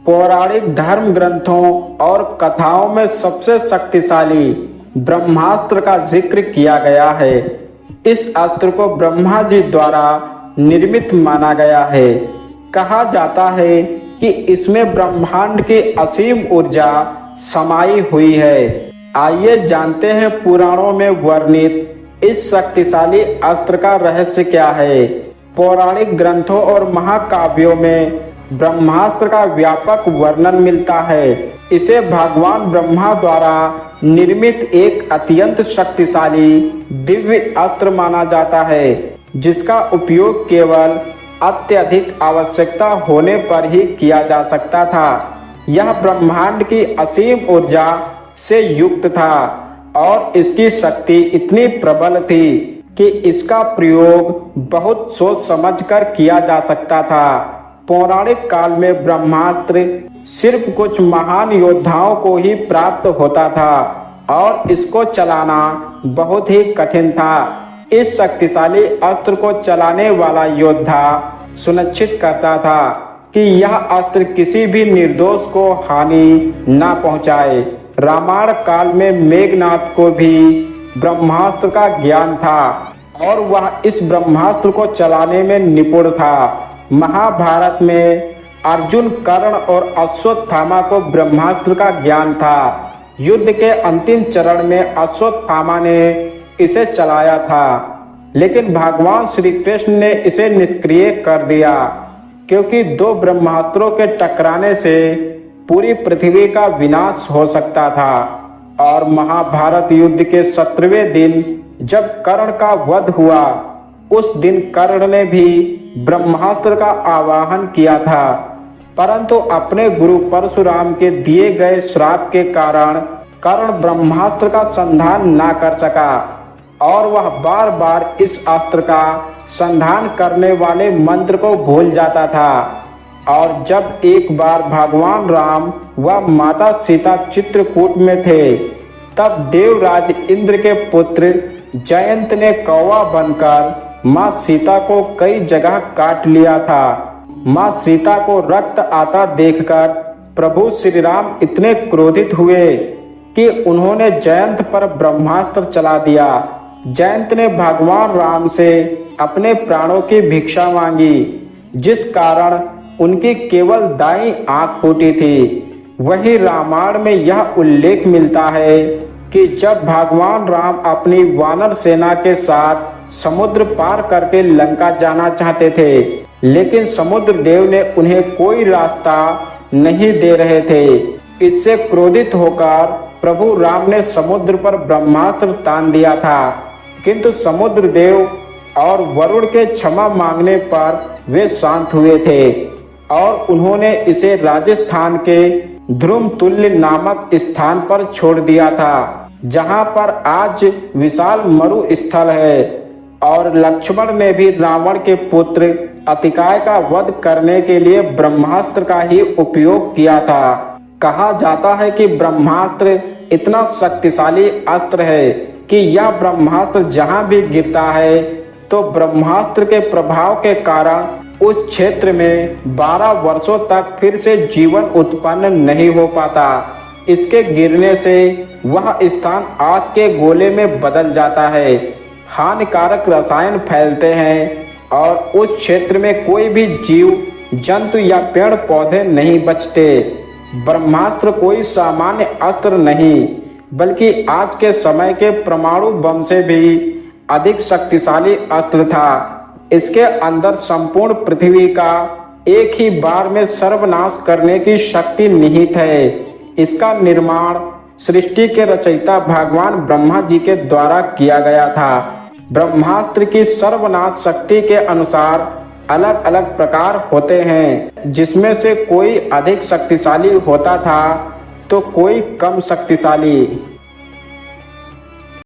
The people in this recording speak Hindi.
पौराणिक धर्म ग्रंथों और कथाओं में सबसे शक्तिशाली ब्रह्मास्त्र का जिक्र किया गया है। इस अस्त्र को ब्रह्मा जी द्वारा निर्मित माना गया है। कहा जाता है कि इसमें ब्रह्मांड की असीम ऊर्जा समाई हुई है। आइए जानते हैं पुराणों में वर्णित इस शक्तिशाली अस्त्र का रहस्य क्या है। पौराणिक ग्रंथों और महाकाव्यों में ब्रह्मास्त्र का व्यापक वर्णन मिलता है। इसे भगवान ब्रह्मा द्वारा निर्मित एक अत्यंत शक्तिशाली दिव्य अस्त्र माना जाता है, जिसका उपयोग केवल अत्यधिक आवश्यकता होने पर ही किया जा सकता था। यह ब्रह्मांड की असीम ऊर्जा से युक्त था और इसकी शक्ति इतनी प्रबल थी कि इसका प्रयोग बहुत सोच समझकर किया जा सकता था। पौराणिक काल में ब्रह्मास्त्र सिर्फ कुछ महान योद्धाओं को ही प्राप्त होता था और इसको चलाना बहुत ही कठिन था। इस शक्तिशाली अस्त्र को चलाने वाला योद्धा सुनिश्चित करता था कि यह अस्त्र किसी भी निर्दोष को हानि न पहुंचाए। रामायण काल में मेघनाथ को भी ब्रह्मास्त्र का ज्ञान था और वह इस ब्रह्मास्त्र को चलाने में निपुण था। महाभारत में अर्जुन, कर्ण और अश्वत्थामा को ब्रह्मास्त्र का ज्ञान था। युद्ध के अंतिम चरण में अश्वत्थामा ने इसे चलाया था, लेकिन भगवान श्री कृष्ण ने इसे निष्क्रिय कर दिया, क्योंकि दो ब्रह्मास्त्रों के टकराने से पूरी पृथ्वी का विनाश हो सकता था। और महाभारत युद्ध के 17वें दिन जब कर्ण का वध हुआ, उस दिन कर्ण ने भी ब्रह्मास्त्र का आवाहन किया था, परंतु अपने गुरु परशुराम के दिए गए श्राप के कारण कर्ण ब्रह्मास्त्र का संधान ना कर सका और वह बार बार इस अस्त्र का संधान करने वाले मंत्र को भूल जाता था। और जब एक बार भगवान राम व माता सीता चित्रकूट में थे, तब देवराज इंद्र के पुत्र जयंत ने कौवा बनकर माँ सीता को कई जगह काट लिया था। माँ सीता को रक्त आता देखकर प्रभु श्री राम इतने क्रोधित हुए कि उन्होंने जयंत पर ब्रह्मास्त्र चला दिया। जयंत ने भगवान राम से अपने प्राणों की भिक्षा मांगी, जिस कारण उनकी केवल दाईं आंख फूटी थी। वही रामायण में यह उल्लेख मिलता है कि जब भगवान राम अपनी वानर सेना के साथ समुद्र पार करके लंका जाना चाहते थे, लेकिन समुद्र देव ने उन्हें कोई रास्ता नहीं दे रहे थे। इससे क्रोधित होकर प्रभु राम ने समुद्र पर ब्रह्मास्त्र तान दिया था, किंतु समुद्र देव और वरुण के क्षमा मांगने पर वे शांत हुए थे और उन्होंने इसे राजस्थान के ध्रुमतुल्य नामक स्थान पर छोड़ दिया था, जहां पर आज विशाल मरु स्थल है। और लक्ष्मण ने भी रावण के पुत्र अतिकाय का वध करने के लिए ब्रह्मास्त्र का ही उपयोग किया था। कहा जाता है कि ब्रह्मास्त्र इतना शक्तिशाली अस्त्र है कि यह ब्रह्मास्त्र जहां भी गिरता है तो ब्रह्मास्त्र के प्रभाव के कारण उस क्षेत्र में 12 वर्षों तक फिर से जीवन उत्पन्न नहीं हो पाता। इसके गिरने से वह स्थान आग के गोले में बदल जाता है, हानिकारक रसायन फैलते हैं और उस क्षेत्र में कोई भी जीव जंतु या पेड़ पौधे नहीं बचते। ब्रह्मास्त्र कोई सामान्य अस्त्र नहीं, बल्कि आज के समय के परमाणु बम से भी अधिक शक्तिशाली अस्त्र था। इसके अंदर संपूर्ण पृथ्वी का एक ही बार में सर्वनाश करने की शक्ति निहित है। इसका निर्माण सृष्टि के रचयिता भगवान ब्रह्मा जी के द्वारा किया गया था। ब्रह्मास्त्र की सर्वनाश शक्ति के अनुसार अलग अलग प्रकार होते हैं, जिसमें से कोई अधिक शक्तिशाली होता था तो कोई कम शक्तिशाली।